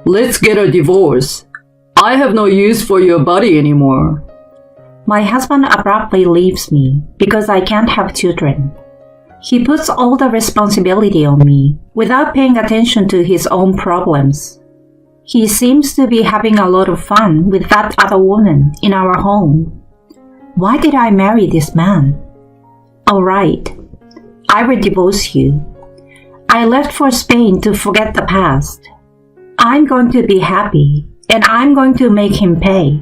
Let's get a divorce. I have no use for your body anymore. My husband abruptly leaves me because I can't have children. He puts all the responsibility on me without paying attention to his own problems. He seems to be having a lot of fun with that other woman in our home. Why did I marry this man? Alright, I will divorce you. I left for Spain to forget the past. I'm going to be happy, and I'm going to make him pay.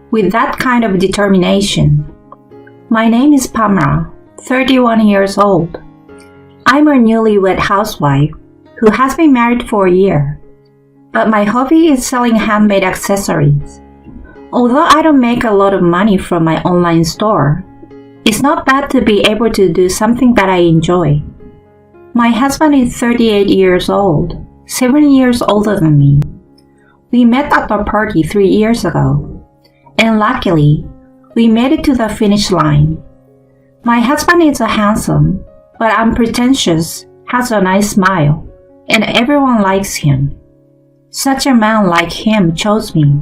With that kind of determination. My name is Pamela, 31 years old. I'm a newlywed housewife who has been married for a year. But my hobby is selling handmade accessories. Although I don't make a lot of money from my online store, it's not bad to be able to do something that I enjoy. My husband is 38 years old, 7 years older than me. We met at a party 3 years ago, and luckily, we made it to the finish line. My husband is a handsome, but unpretentious, has a nice smile, and everyone likes him. Such a man like him chose me.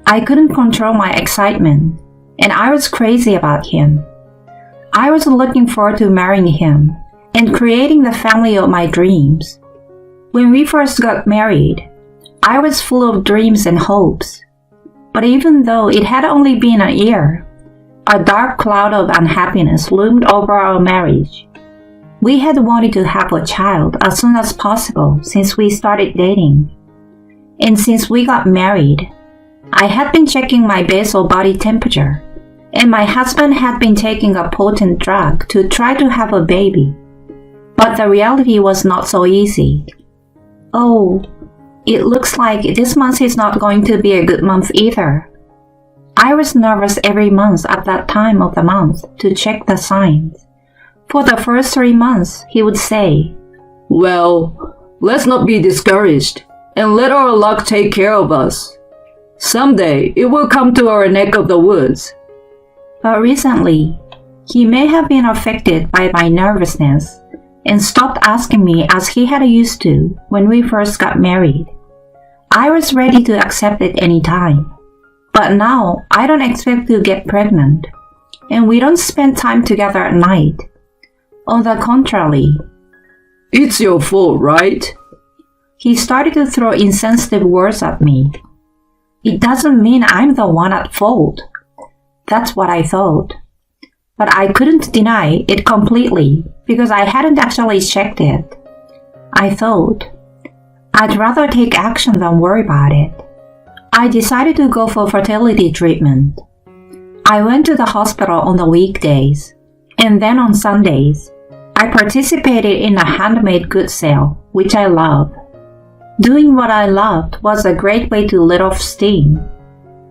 I couldn't control my excitement, and I was crazy about him. I was looking forward to marrying him and creating the family of my dreams. When we first got married, I was full of dreams and hopes. But even though it had only been a year, a dark cloud of unhappiness loomed over our marriage. We had wanted to have a child as soon as possible since we started dating. And since we got married, I had been checking my basal body temperature, and my husband had been taking a potent drug to try to have a baby. But the reality was not so easy. Oh, it looks like this month is not going to be a good month either. I was nervous every month at that time of the month to check the signs. For the first 3 months, he would say, Well, let's not be discouraged, and let our luck take care of us. Someday, it will come to our neck of the woods. But recently, he may have been affected by my nervousness and stopped asking me as he had used to when we first got married. I was ready to accept it any time. But now, I don't expect to get pregnant, and we don't spend time together at night. On the contrary, It's your fault, right? he started to throw insensitive words at me. It doesn't mean I'm the one at fault. That's what I thought. But I couldn't deny it completely because I hadn't actually checked it. I thought, I'd rather take action than worry about it. I decided to go for fertility treatment. I went to the hospital on the weekdays, and then on Sundays, I participated in a handmade goods sale, which I love. Doing what I loved was a great way to let off steam,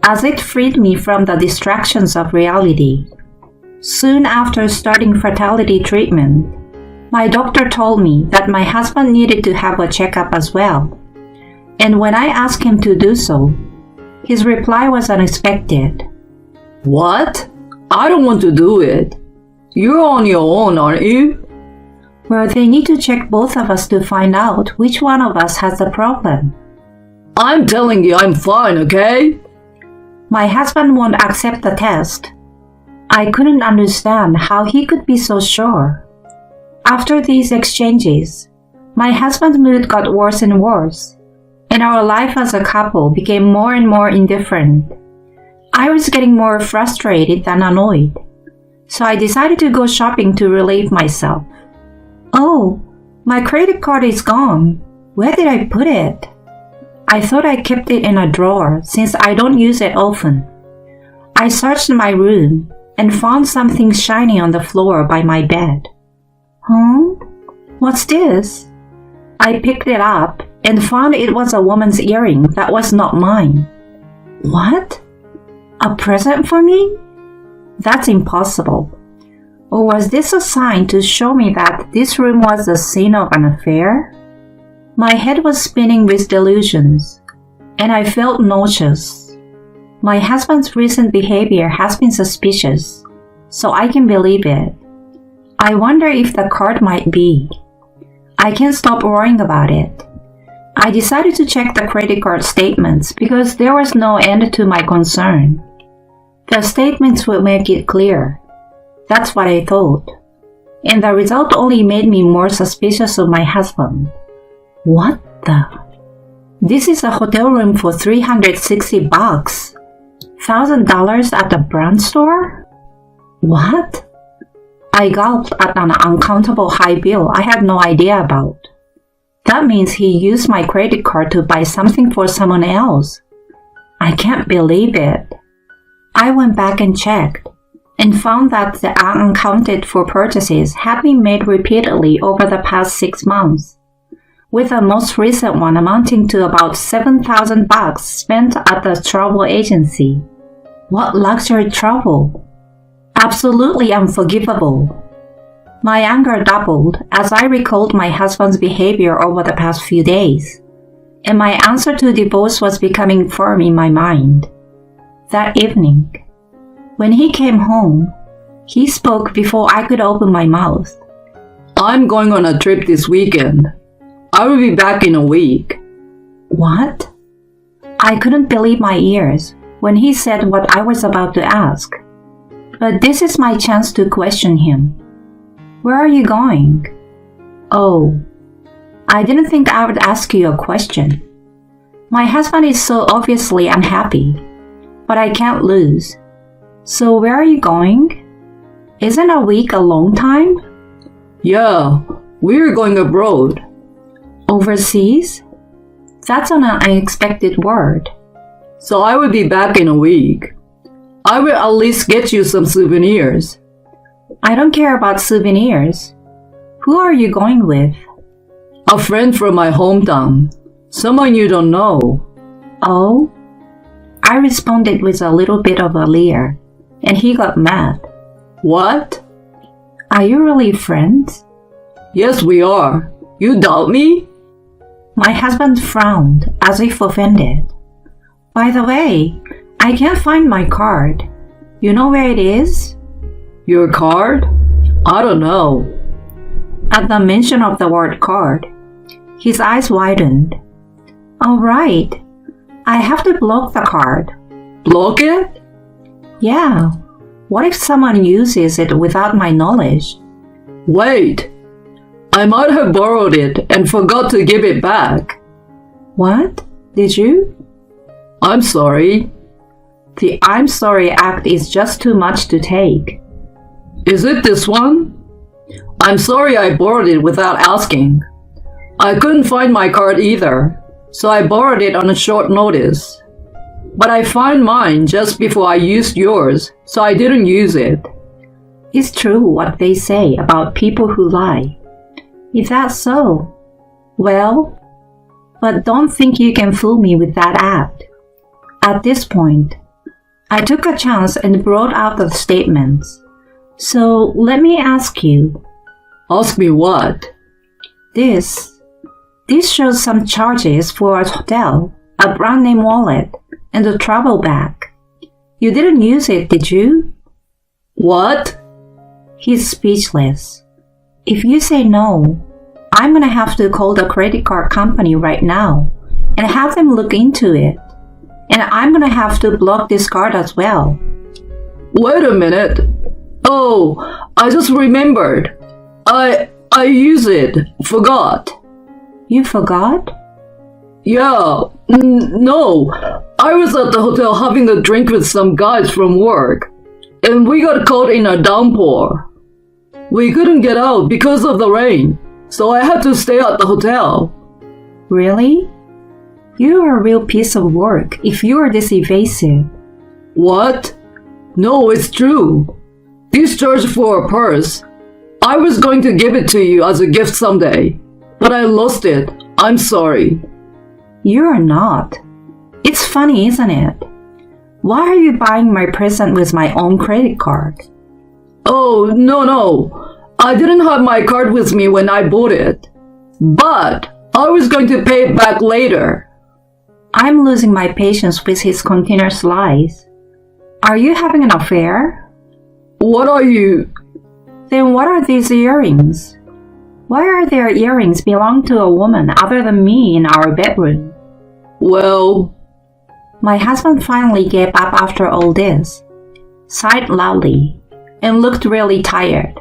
as it freed me from the distractions of reality. Soon after starting fertility treatment, my doctor told me that my husband needed to have a checkup as well. And when I asked him to do so, his reply was unexpected. What? I don't want to do it. You're on your own, aren't you? Well, they need to check both of us to find out which one of us has the problem. I'm telling you I'm fine, okay? My husband won't accept the test. I couldn't understand how he could be so sure. After these exchanges, my husband's mood got worse and worse, and our life as a couple became more and more indifferent. I was getting more frustrated than annoyed, so I decided to go shopping to relieve myself. Oh, my credit card is gone. Where did I put it? I thought I kept it in a drawer since I don't use it often. I searched my room and found something shiny on the floor by my bed. Huh? What's this? I picked it up and found it was a woman's earring that was not mine. What? A present for me? That's impossible. Or was this a sign to show me that this room was the scene of an affair? My head was spinning with delusions, and I felt nauseous. My husband's recent behavior has been suspicious, so I can believe it. I wonder if the card might be. I can't stop worrying about it. I decided to check the credit card statements because there was no end to my concern. The statements would make it clear. That's what I thought. And the result only made me more suspicious of my husband. What the? This is a hotel room for $360. $1,000 at the brand store? What? I gulped at an uncountable high bill I had no idea about. That means he used my credit card to buy something for someone else. I can't believe it. I went back and checked, and found that the unaccounted for purchases had been made repeatedly over the past 6 months, with the most recent one amounting to about $7,000 spent at the travel agency. What luxury travel! Absolutely unforgivable. My anger doubled as I recalled my husband's behavior over the past few days, and my answer to divorce was becoming firm in my mind. That evening, when he came home, he spoke before I could open my mouth. I'm going on a trip this weekend. I will be back in a week. What? I couldn't believe my ears when he said what I was about to ask. But this is my chance to question him. Where are you going? Oh, I didn't think I would ask you a question. My husband is so obviously unhappy, but I can't lose. So where are you going? Isn't a week a long time? Yeah, we're going abroad. Overseas? That's an unexpected word. So I will be back in a week. I will at least get you some souvenirs. I don't care about souvenirs. Who are you going with? A friend from my hometown. Someone you don't know. Oh? I responded with a little bit of a leer, and he got mad. What? Are you really friends? Yes, we are. You doubt me? My husband frowned, as if offended. By the way, I can't find my card. You know where it is? Your card? I don't know. At the mention of the word card, his eyes widened. All right. I have to block the card. Block it? Yeah. What if someone uses it without my knowledge? Wait. I might have borrowed it and forgot to give it back. What? Did you? I'm sorry. The I'm sorry act is just too much to take. Is it this one? I'm sorry I borrowed it without asking. I couldn't find my card either, so I borrowed it on a short notice. But I found mine just before I used yours, so I didn't use it. It's true what they say about people who lie. If that's so, well, but don't think you can fool me with that act. At this point, I took a chance and brought out the statements. So let me ask you. Ask me what? This shows some charges for a hotel, a brand name wallet, and a travel bag. You didn't use it, did you? What? He's speechless. If you say no, I'm gonna have to call the credit card company right now and have them look into it. And I'm gonna have to block this card as well. Wait a minute. Oh, I just remembered. I used it. Forgot. You forgot? Yeah. No. I was at the hotel having a drink with some guys from work, and we got caught in a downpour. We couldn't get out because of the rain, so I had to stay at the hotel. Really? You're a real piece of work if you're this evasive. What? No, it's true. This charge for a purse. I was going to give it to you as a gift someday, but I lost it. I'm sorry. You're not. It's funny, isn't it? Why are you buying my present with my own credit card? Oh, no. I didn't have my card with me when I bought it. But I was going to pay it back later. I'm losing my patience with his continuous lies. Are you having an affair? What are you? Then what are these earrings? Why are there earrings belong to a woman other than me in our bedroom? Well, my husband finally gave up after all this, sighed loudly, and looked really tired.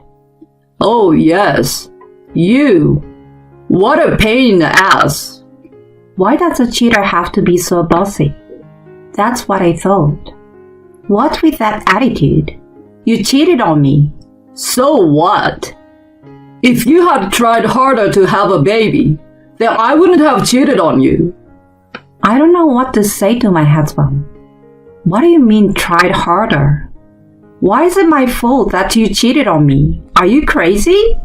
Oh yes, you. What a pain in the ass. Why does a cheater have to be so bossy? That's what I thought. What with that attitude? You cheated on me. So what? If you had tried harder to have a baby, then I wouldn't have cheated on you. I don't know what to say to my husband. What do you mean tried harder? Why is it my fault that you cheated on me? Are you crazy?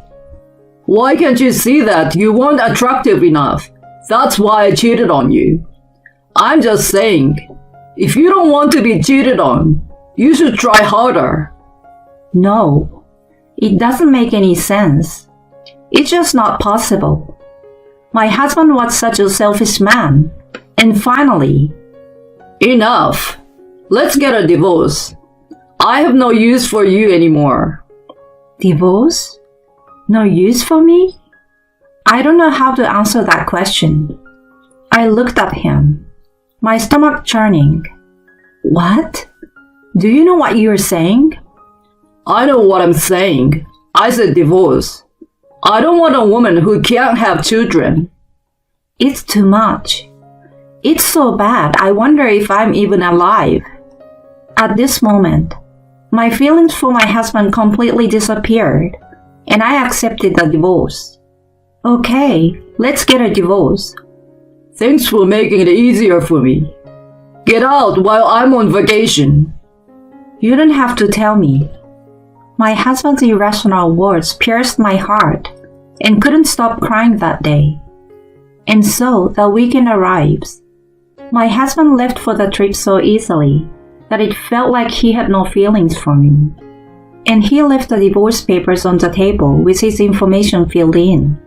Why can't you see that you weren't attractive enough? That's why I cheated on you. I'm just saying, if you don't want to be cheated on, you should try harder. No, it doesn't make any sense. It's just not possible. My husband was such a selfish man. And finally, enough. Let's get a divorce. I have no use for you anymore. Divorce? No use for me? I don't know how to answer that question. I looked at him, my stomach churning. What? Do you know what you're saying? I know what I'm saying. I said divorce. I don't want a woman who can't have children. It's too much. It's so bad, I wonder if I'm even alive. At this moment, my feelings for my husband completely disappeared, and I accepted the divorce. Okay, let's get a divorce. Thanks for making it easier for me. Get out while I'm on vacation. You don't have to tell me. My husband's irrational words pierced my heart and couldn't stop crying that day. And so the weekend arrives. My husband left for the trip so easily that it felt like he had no feelings for me. And he left the divorce papers on the table with his information filled in.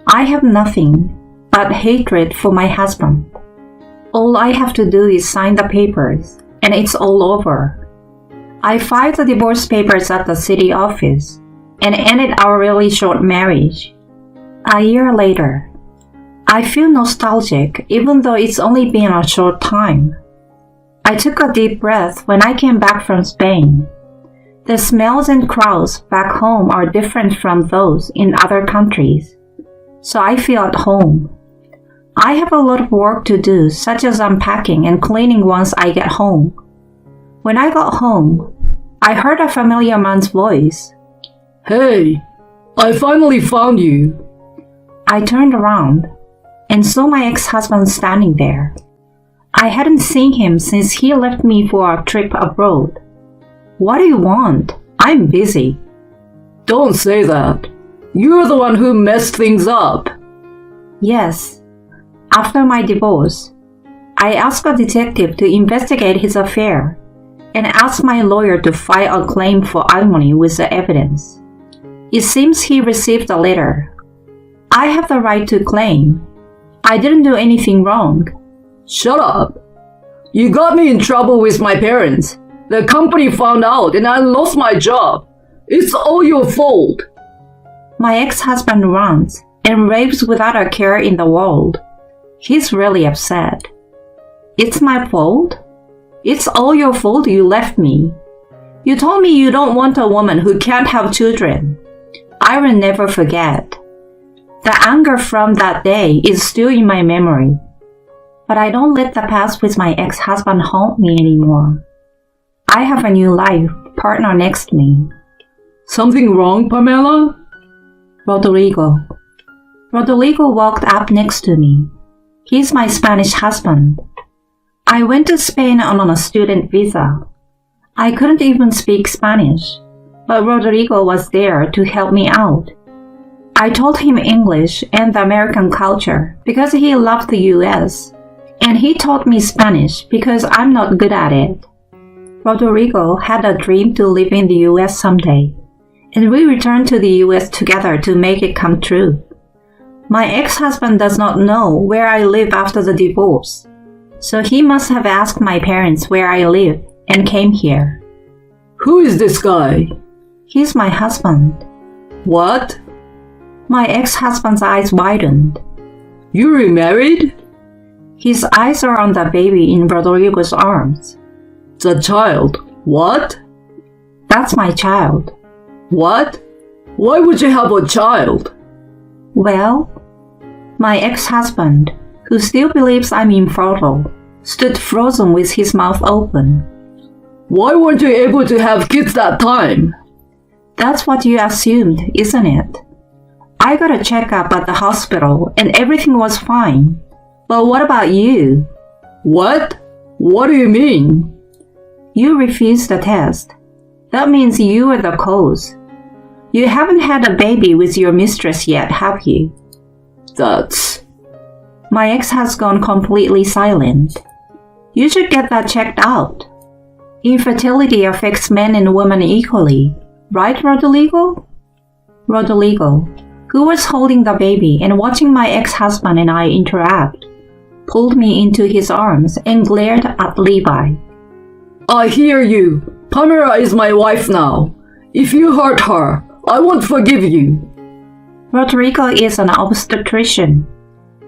I have nothing but hatred for my husband. All I have to do is sign the papers, and it's all over. I filed the divorce papers at the city office and ended our really short marriage. A year later, I feel nostalgic even though it's only been a short time. I took a deep breath when I came back from Spain. The smells and crowds back home are different from those in other countries, so I feel at home. I have a lot of work to do, such as unpacking and cleaning once I get home. When I got home, I heard a familiar man's voice. Hey, I finally found you. I turned around and saw my ex-husband standing there. I hadn't seen him since he left me for a trip abroad. What do you want? I'm busy. Don't say that. You're the one who messed things up. Yes. After my divorce, I asked a detective to investigate his affair and asked my lawyer to file a claim for alimony with the evidence. It seems he received a letter. I have the right to claim. I didn't do anything wrong. Shut up. You got me in trouble with my parents. The company found out and I lost my job. It's all your fault. My ex-husband runs and raves without a care in the world. He's really upset. It's my fault? It's all your fault you left me. You told me you don't want a woman who can't have children. I will never forget. The anger from that day is still in my memory. But I don't let the past with my ex-husband haunt me anymore. I have a new life partner next to me. Something wrong, Pamela? Rodrigo. Rodrigo walked up next to me. He's my Spanish husband. I went to Spain on a student visa. I couldn't even speak Spanish, but Rodrigo was there to help me out. I told him English and the American culture because he loved the US, and he taught me Spanish because I'm not good at it. Rodrigo had a dream to live in the US someday, and we returned to the US together to make it come true. My ex-husband does not know where I live after the divorce, so he must have asked my parents where I live and came here. Who is this guy? He's my husband. What? My ex-husband's eyes widened. You remarried? His eyes are on the baby in Rodrigo's arms. The child. What? That's my child. What? Why would you have a child? Well, my ex-husband, who still believes I'm infertile, stood frozen with his mouth open. Why weren't you able to have kids that time? That's what you assumed, isn't it? I got a checkup at the hospital and everything was fine. But what about you? What? What do you mean? You refused the test. That means you were the cause. You haven't had a baby with your mistress yet, have you? That's... My ex has gone completely silent. You should get that checked out. Infertility affects men and women equally, right, Rodrigo? Rodrigo, who was holding the baby and watching my ex-husband and I interact, pulled me into his arms and glared at Levi. I hear you. Pamela is my wife now. If you hurt her, I won't forgive you. Rodrigo is an obstetrician.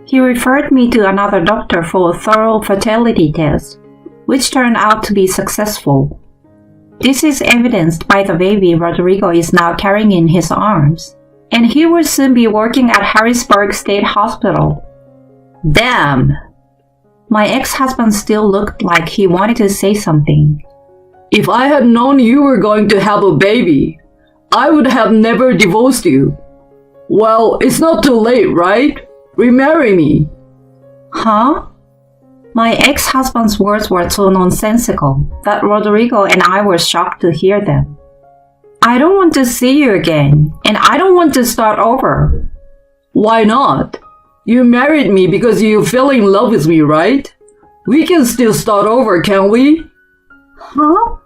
He referred me to another doctor for a thorough fertility test, which turned out to be successful. This is evidenced by the baby Rodrigo is now carrying in his arms, and he will soon be working at Harrisburg State Hospital. Damn! My ex-husband still looked like he wanted to say something. If I had known you were going to have a baby, I would have never divorced you. Well, it's not too late, right? Remarry me. Huh? My ex-husband's words were so nonsensical that Rodrigo and I were shocked to hear them. I don't want to see you again, and I don't want to start over. Why not? You married me because you fell in love with me, right? We can still start over, can't we? Huh?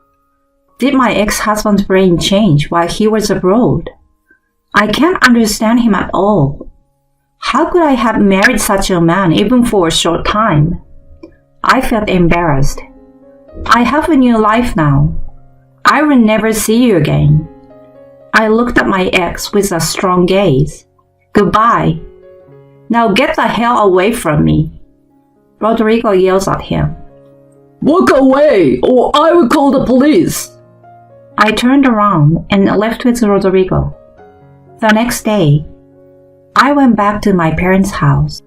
Did my ex-husband's brain change while he was abroad? I can't understand him at all. How could I have married such a man even for a short time? I felt embarrassed. I have a new life now. I will never see you again. I looked at my ex with a strong gaze. Goodbye. Now get the hell away from me. Rodrigo yells at him. Walk away, or I will call the police. I turned around and left with Rodrigo. The next day, I went back to my parents' house.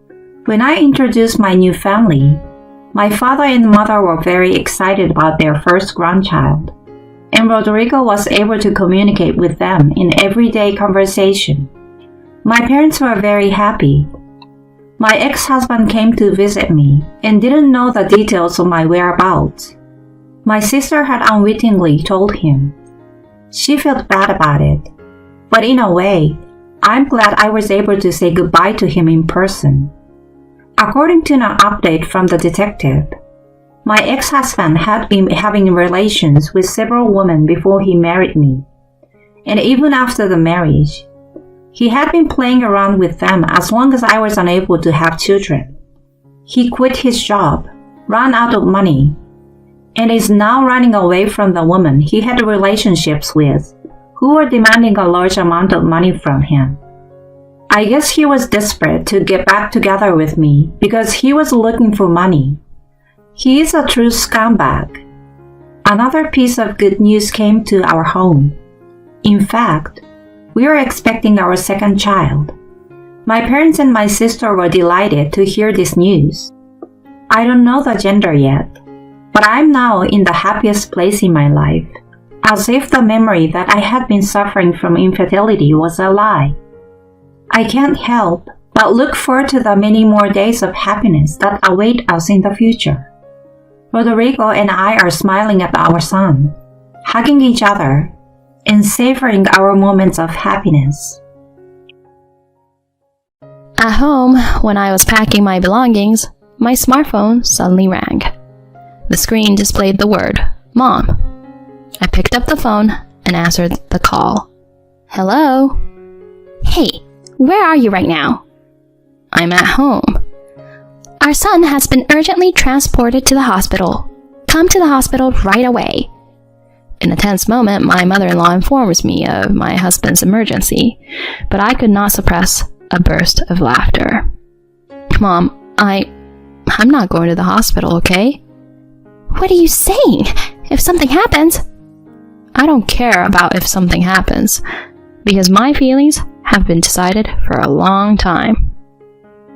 When I introduced my new family, my father and mother were very excited about their first grandchild, and Rodrigo was able to communicate with them in everyday conversation. My parents were very happy. My ex-husband came to visit me and didn't know the details of my whereabouts. My sister had unwittingly told him. She felt bad about it, but in a way, I'm glad I was able to say goodbye to him in person. According to an update from the detective, my ex-husband had been having relations with several women before he married me, and even after the marriage, he had been playing around with them as long as I was unable to have children. He quit his job, ran out of money, and is now running away from the women he had relationships with, who were demanding a large amount of money from him. I guess he was desperate to get back together with me because he was looking for money. He is a true scumbag. Another piece of good news came to our home. In fact, we are expecting our second child. My parents and my sister were delighted to hear this news. I don't know the gender yet, but I'm now in the happiest place in my life, as if the memory that I had been suffering from infertility was a lie. I can't help but look forward to the many more days of happiness that await us in the future. Rodrigo and I are smiling at our son, hugging each other, and savoring our moments of happiness. At home, when I was packing my belongings, my smartphone suddenly rang. The screen displayed the word, Mom. I picked up the phone and answered the call. Hello? Hey, where are you right now? I'm at home. Our son has been urgently transported to the hospital. Come to the hospital right away. In a tense moment, my mother-in-law informs me of my husband's emergency, but I could not suppress a burst of laughter. Mom, I'm not going to the hospital, okay? What are you saying? If something happens... I don't care about if something happens, because my feelings have been decided for a long time.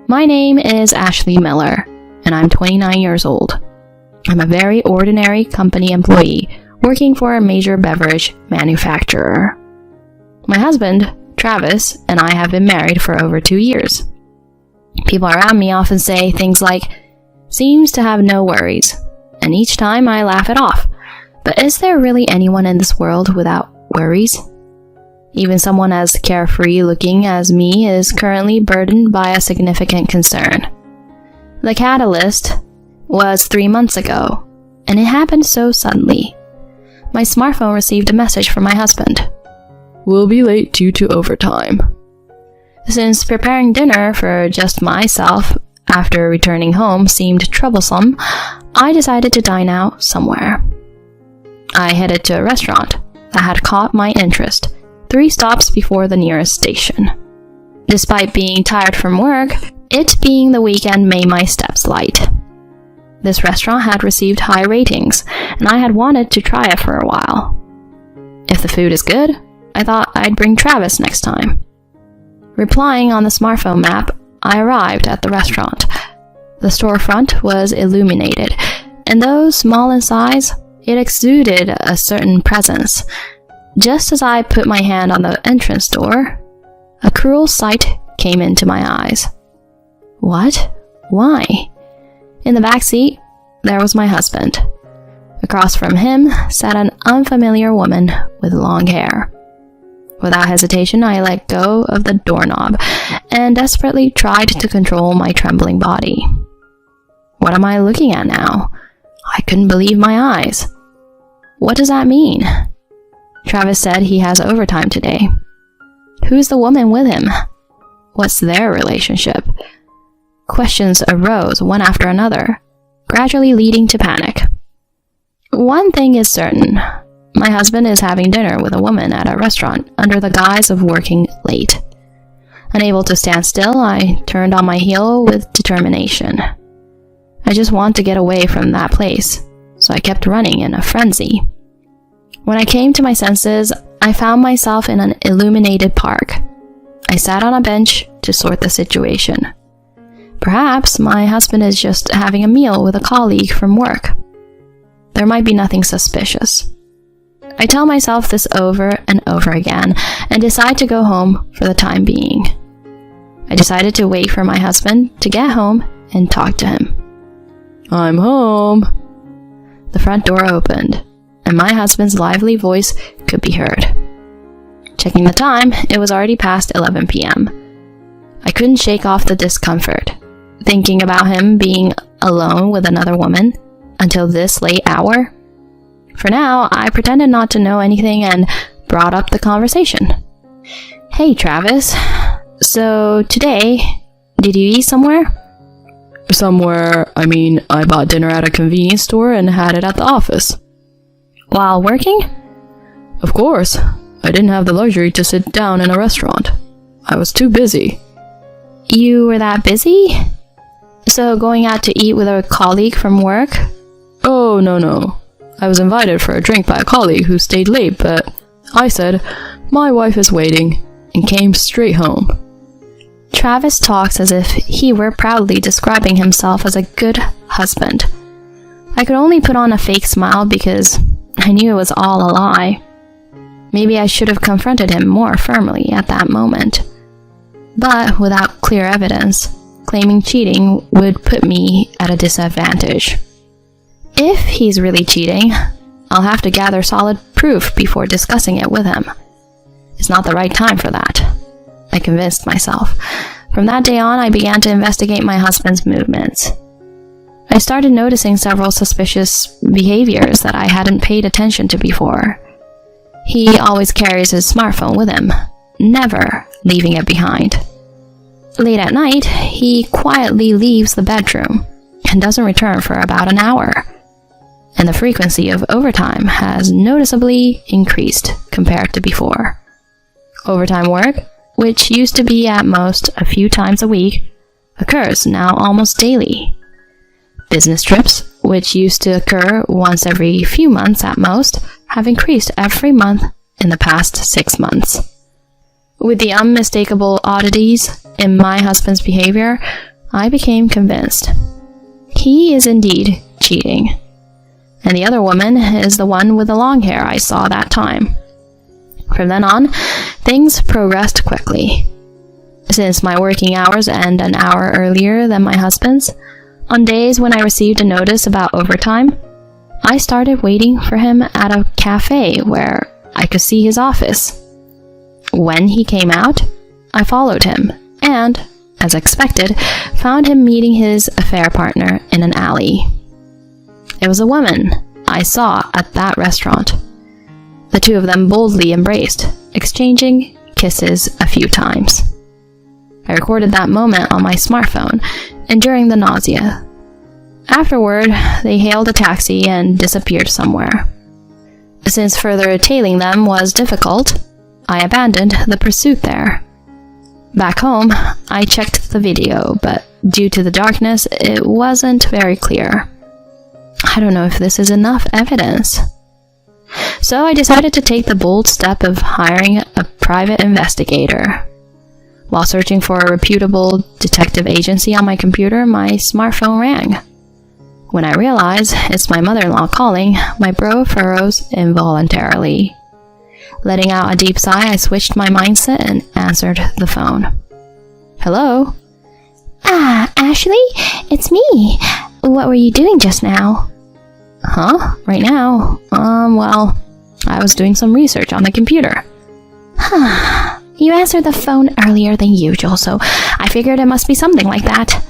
My name is Ashley Miller, and I'm 29 years old. I'm a very ordinary company employee working for a major beverage manufacturer. My husband, Travis, and I have been married for over 2 years. People around me often say things like, "Seems to have no worries," and each time I laugh it off. But is there really anyone in this world without worries? Even someone as carefree looking as me is currently burdened by a significant concern. The catalyst was 3 months ago, and it happened so suddenly. My smartphone received a message from my husband. "We'll be late due to overtime." Since preparing dinner for just myself after returning home seemed troublesome, I decided to dine out somewhere. I headed to a restaurant that had caught my interest 3 stops before the nearest station. Despite being tired from work, it being the weekend made my steps light. This restaurant had received high ratings, and I had wanted to try it for a while. If the food is good, I thought I'd bring Travis next time. Replying on the smartphone map, I arrived at the restaurant. The storefront was illuminated, and though small in size, it exuded a certain presence. Just as I put my hand on the entrance door, a cruel sight came into my eyes. What? Why? In the back seat, there was my husband. Across from him sat an unfamiliar woman with long hair. Without hesitation, I let go of the doorknob and desperately tried to control my trembling body. What am I looking at now? I couldn't believe my eyes. What does that mean? Travis said he has overtime today. Who's the woman with him? What's their relationship? Questions arose one after another, gradually leading to panic. One thing is certain. My husband is having dinner with a woman at a restaurant under the guise of working late. Unable to stand still, I turned on my heel with determination. I just want to get away from that place, so I kept running in a frenzy. When I came to my senses, I found myself in an illuminated park. I sat on a bench to sort the situation. Perhaps my husband is just having a meal with a colleague from work. There might be nothing suspicious. I tell myself this over and over again and decide to go home for the time being. I decided to wait for my husband to get home and talk to him. "I'm home." The front door opened, and my husband's lively voice could be heard. Checking the time, it was already past 11 p.m. I couldn't shake off the discomfort, thinking about him being alone with another woman until this late hour. For now, I pretended not to know anything and brought up the conversation. "Hey, Travis. So today, did you eat somewhere?" "Somewhere, I bought dinner at a convenience store and had it at the office." "While working?" "Of course. I didn't have the luxury to sit down in a restaurant. I was too busy." "You were that busy? So going out to eat with a colleague from work?" "Oh, no. I was invited for a drink by a colleague who stayed late, but I said, 'My wife is waiting,' and came straight home." Travis talks as if he were proudly describing himself as a good husband. I could only put on a fake smile because I knew it was all a lie. Maybe I should have confronted him more firmly at that moment. But without clear evidence, claiming cheating would put me at a disadvantage. If he's really cheating, I'll have to gather solid proof before discussing it with him. It's not the right time for that, I convinced myself. From that day on, I began to investigate my husband's movements. I started noticing several suspicious behaviors that I hadn't paid attention to before. He always carries his smartphone with him, never leaving it behind. Late at night, he quietly leaves the bedroom and doesn't return for about an hour. and the frequency of overtime has noticeably increased compared to before. Overtime work, which used to be at most a few times a week, occurs now almost daily. Business trips, which used to occur once every few months at most, have increased every month in the past 6 months. With the unmistakable oddities in my husband's behavior, I became convinced. He is indeed cheating. And the other woman is the one with the long hair I saw that time. From then on, things progressed quickly. Since my working hours end an hour earlier than my husband's, on days when I received a notice about overtime, I started waiting for him at a cafe where I could see his office. When he came out, I followed him and, as expected, found him meeting his affair partner in an alley. It was a woman I saw at that restaurant. The two of them boldly embraced, exchanging kisses a few times. I recorded that moment on my smartphone, enduring the nausea. Afterward, they hailed a taxi and disappeared somewhere. Since further tailing them was difficult, I abandoned the pursuit there. Back home, I checked the video, but due to the darkness, it wasn't very clear. I don't know if this is enough evidence. So I decided to take the bold step of hiring a private investigator. While searching for a reputable detective agency on my computer, my smartphone rang. When I realize it's my mother-in-law calling, my brow furrows involuntarily. Letting out a deep sigh, I switched my mindset and answered the phone. Hello? Ah, Ashley, it's me. What were you doing just now? Huh? Right now? Well, I was doing some research on the computer. Huh. You answered the phone earlier than usual, so I figured it must be something like that.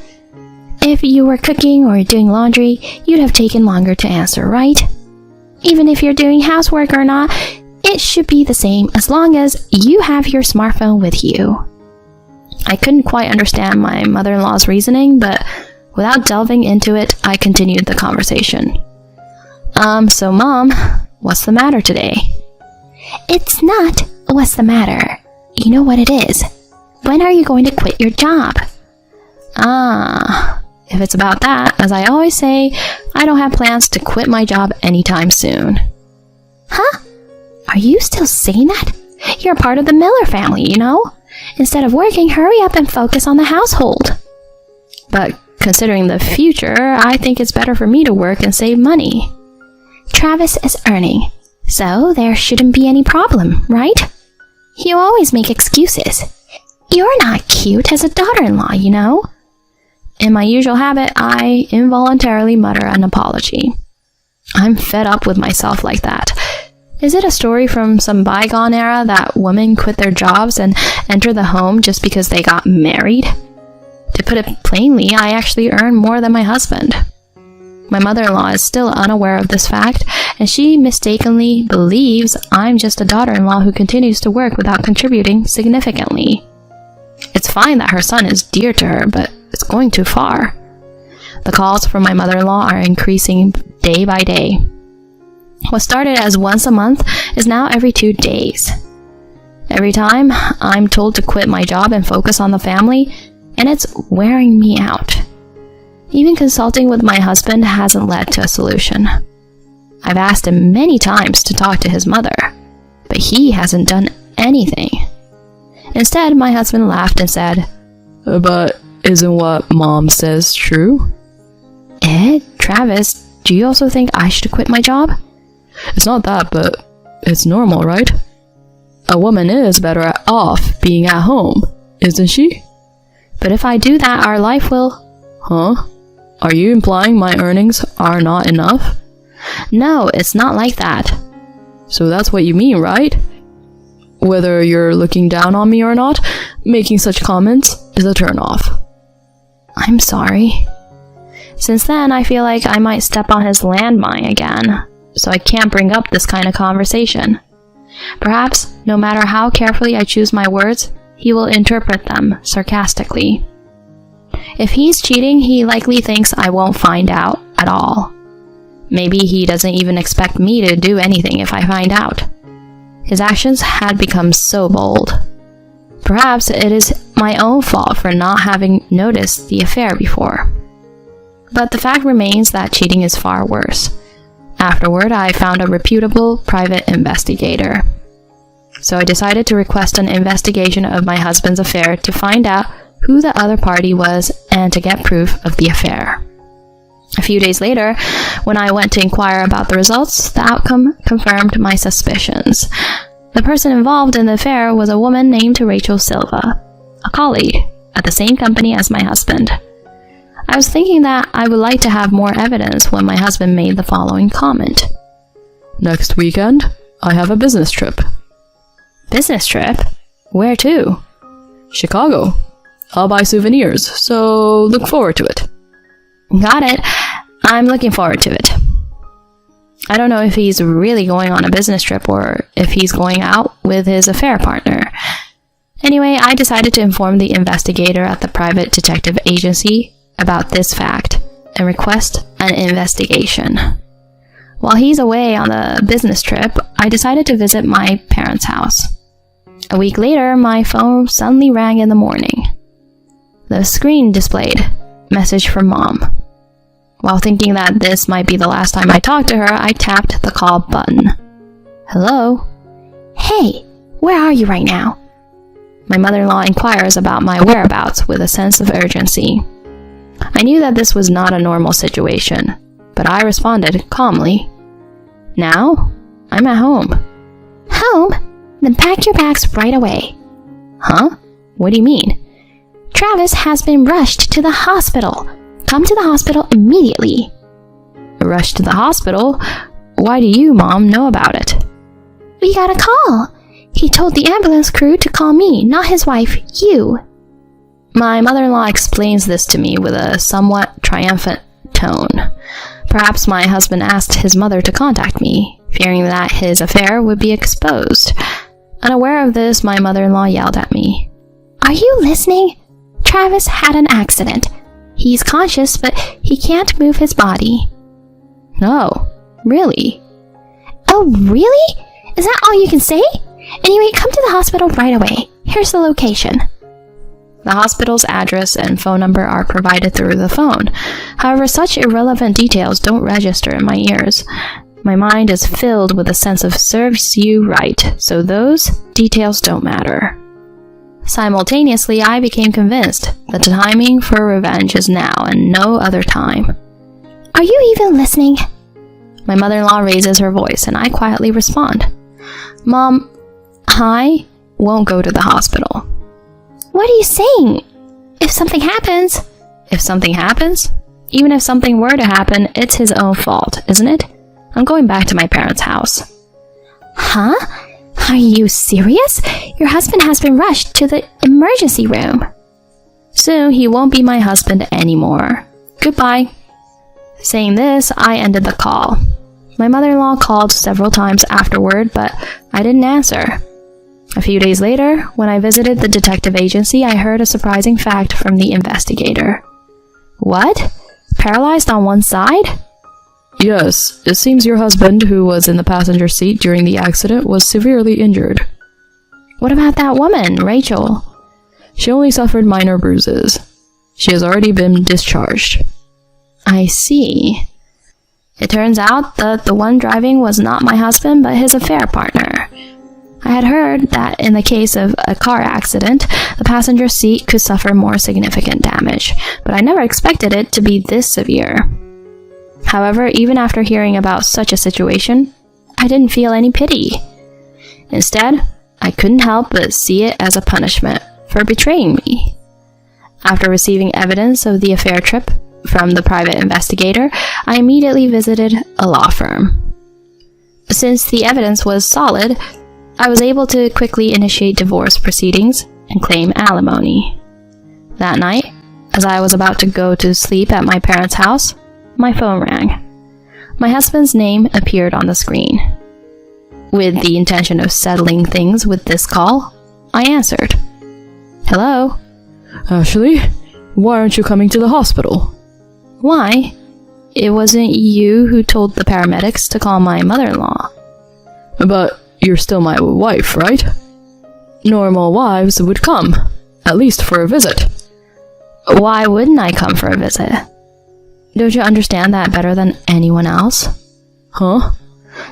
If you were cooking or doing laundry, you'd have taken longer to answer, right? Even if you're doing housework or not, it should be the same as long as you have your smartphone with you. I couldn't quite understand my mother-in-law's reasoning, but without delving into it, I continued the conversation. So Mom, what's the matter today? It's not what's the matter. You know what it is. When are you going to quit your job? If it's about that, as I always say, I don't have plans to quit my job anytime soon. Huh? Are you still saying that? You're part of the Miller family, you know? Instead of working, hurry up and focus on the household. But considering the future, I think it's better for me to work and save money. Travis is earning, so there shouldn't be any problem, right? You always make excuses. You're not cute as a daughter-in-law, you know? In my usual habit, I involuntarily mutter an apology. I'm fed up with myself like that. Is it a story from some bygone era that women quit their jobs and enter the home just because they got married? To put it plainly, I actually earn more than my husband. My mother-in-law is still unaware of this fact, and she mistakenly believes I'm just a daughter-in-law who continues to work without contributing significantly. It's fine that her son is dear to her, but it's going too far. The calls from my mother-in-law are increasing day by day. What started as once a month is now every 2 days. Every time, I'm told to quit my job and focus on the family, and it's wearing me out. Even consulting with my husband hasn't led to a solution. I've asked him many times to talk to his mother, but he hasn't done anything. Instead, my husband laughed and said, "But isn't what Mom says true?" Travis, do you also think I should quit my job? It's not that, but it's normal, right? A woman is better off being at home, isn't she? But if I do that, our life will... Huh? Are you implying my earnings are not enough? No, it's not like that. So that's what you mean, right? Whether you're looking down on me or not, making such comments is a turn-off. I'm sorry. Since then, I feel like I might step on his landmine again, so I can't bring up this kind of conversation. Perhaps, no matter how carefully I choose my words, he will interpret them sarcastically. If he's cheating, he likely thinks I won't find out at all. Maybe he doesn't even expect me to do anything if I find out. His actions had become so bold. Perhaps it is my own fault for not having noticed the affair before. But the fact remains that cheating is far worse. Afterward, I found a reputable private investigator. So I decided to request an investigation of my husband's affair to find out who the other party was and to get proof of the affair. A few days later, when I went to inquire about the results, the outcome confirmed my suspicions. The person involved in the affair was a woman named Rachel Silva, a colleague at the same company as my husband. I was thinking that I would like to have more evidence when my husband made the following comment. Next weekend, I have a business trip. Business trip? Where to? Chicago. I'll buy souvenirs, so look forward to it. Got it. I'm looking forward to it. I don't know if he's really going on a business trip or if he's going out with his affair partner. Anyway, I decided to inform the investigator at the private detective agency about this fact and request an investigation. While he's away on the business trip, I decided to visit my parents' house. A week later, my phone suddenly rang in the morning. The screen displayed, "Message from Mom." While thinking that this might be the last time I talked to her, I tapped the call button. Hello? Hey, where are you right now? My mother-in-law inquires about my whereabouts with a sense of urgency. I knew that this was not a normal situation, but I responded calmly. Now? I'm at home. Home? Then pack your bags right away. Huh? What do you mean? Travis has been rushed to the hospital. Come to the hospital immediately. Rushed to the hospital? Why do you, Mom, know about it? We got a call. He told the ambulance crew to call me, not his wife, you. My mother-in-law explains this to me with a somewhat triumphant tone. Perhaps my husband asked his mother to contact me, fearing that his affair would be exposed. Unaware of this, my mother-in-law yelled at me. Are you listening? Travis had an accident. He's conscious, but he can't move his body. No, really? Oh, really? Is that all you can say? Anyway, come to the hospital right away. Here's the location. The hospital's address and phone number are provided through the phone. However, such irrelevant details don't register in my ears. My mind is filled with a sense of serves you right, so those details don't matter. Simultaneously, I became convinced that the timing for revenge is now and no other time. Are you even listening? My mother-in-law raises her voice, and I quietly respond. Mom, I won't go to the hospital. What are you saying? If something happens... If something happens? Even if something were to happen, it's his own fault, isn't it? I'm going back to my parents' house. Huh? Are you serious? Your husband has been rushed to the emergency room. Soon he won't be my husband anymore. Goodbye. Saying this, I ended the call. My mother-in-law called several times afterward, but I didn't answer. A few days later, when I visited the detective agency, I heard a surprising fact from the investigator. What? Paralyzed on one side? Yes, it seems your husband, who was in the passenger seat during the accident, was severely injured. What about that woman, Rachel? She only suffered minor bruises. She has already been discharged. I see. It turns out that the one driving was not my husband, but his affair partner. I had heard that in the case of a car accident, the passenger seat could suffer more significant damage, but I never expected it to be this severe. However, even after hearing about such a situation, I didn't feel any pity. Instead, I couldn't help but see it as a punishment for betraying me. After receiving evidence of the affair trip from the private investigator, I immediately visited a law firm. Since the evidence was solid, I was able to quickly initiate divorce proceedings and claim alimony. That night, as I was about to go to sleep at my parents' house, my phone rang. My husband's name appeared on the screen. With the intention of settling things with this call, I answered. Hello? Ashley, why aren't you coming to the hospital? Why? It wasn't you who told the paramedics to call my mother-in-law. But you're still my wife, right? Normal wives would come, at least for a visit. Why wouldn't I come for a visit? Don't you understand that better than anyone else? Huh?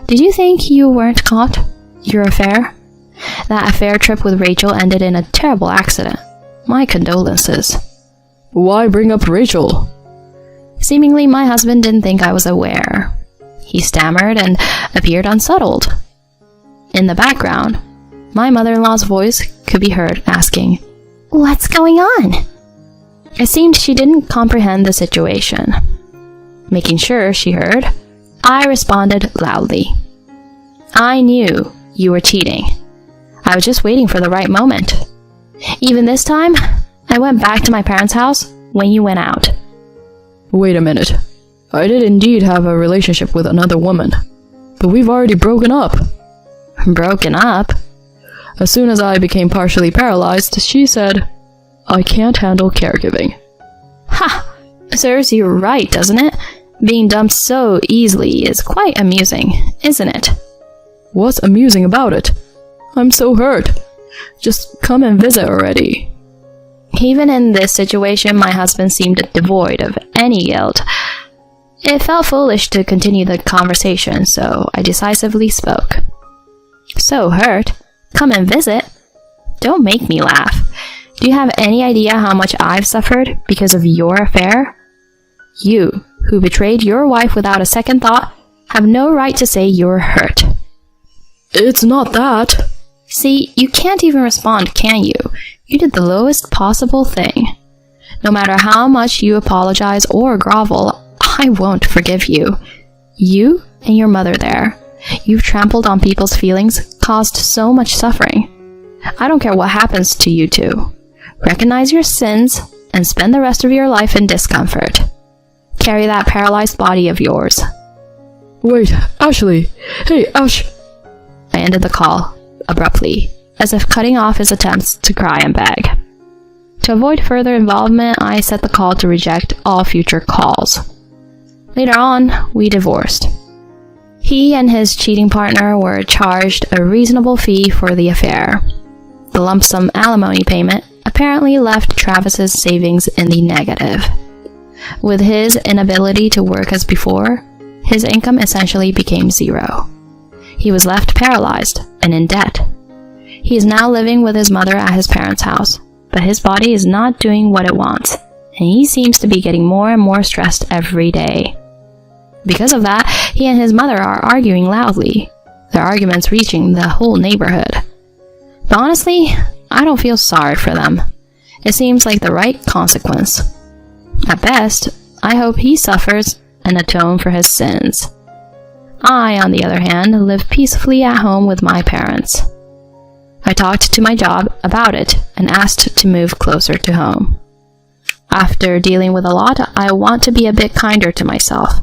Did you think you weren't caught? Your affair? That affair trip with Rachel ended in a terrible accident. My condolences. Why bring up Rachel? Seemingly, my husband didn't think I was aware. He stammered and appeared unsettled. In the background, my mother-in-law's voice could be heard asking, "What's going on?" It seemed she didn't comprehend the situation. Making sure she heard, I responded loudly. "I knew you were cheating. I was just waiting for the right moment. Even this time, I went back to my parents' house when you went out." Wait a minute. I did indeed have a relationship with another woman, but we've already broken up. Broken up? As soon as I became partially paralyzed, she said, "I can't handle caregiving." Ha! Serves you right, doesn't it? Being dumped so easily is quite amusing, isn't it? What's amusing about it? I'm so hurt. Just come and visit already. Even in this situation, my husband seemed devoid of any guilt. It felt foolish to continue the conversation, so I decisively spoke. "So hurt? Come and visit? Don't make me laugh. Do you have any idea how much I've suffered because of your affair? You, who betrayed your wife without a second thought, have no right to say you're hurt." It's not that. See, you can't even respond, can you? You did the lowest possible thing. No matter how much you apologize or grovel, I won't forgive you. You and your mother there. You've trampled on people's feelings, caused so much suffering. I don't care what happens to you two. Recognize your sins and spend the rest of your life in discomfort. Carry that paralyzed body of yours. Wait, Ashley. Hey, Ash. I ended the call abruptly, as if cutting off his attempts to cry and beg. To avoid further involvement, I set the call to reject all future calls. Later on, we divorced. He and his cheating partner were charged a reasonable fee for the affair. The lump sum alimony payment apparently left Travis's savings in the negative. With his inability to work as before, his income essentially became zero. He was left paralyzed and in debt. He is now living with his mother at his parents' house, but his body is not doing what it wants, and he seems to be getting more and more stressed every day. Because of that, he and his mother are arguing loudly, their arguments reaching the whole neighborhood. But honestly, I don't feel sorry for them. It seems like the right consequence. At best, I hope he suffers and atone for his sins. I, on the other hand, live peacefully at home with my parents. I talked to my job about it and asked to move closer to home. After dealing with a lot, I want to be a bit kinder to myself.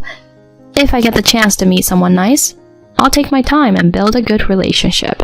If I get the chance to meet someone nice, I'll take my time and build a good relationship.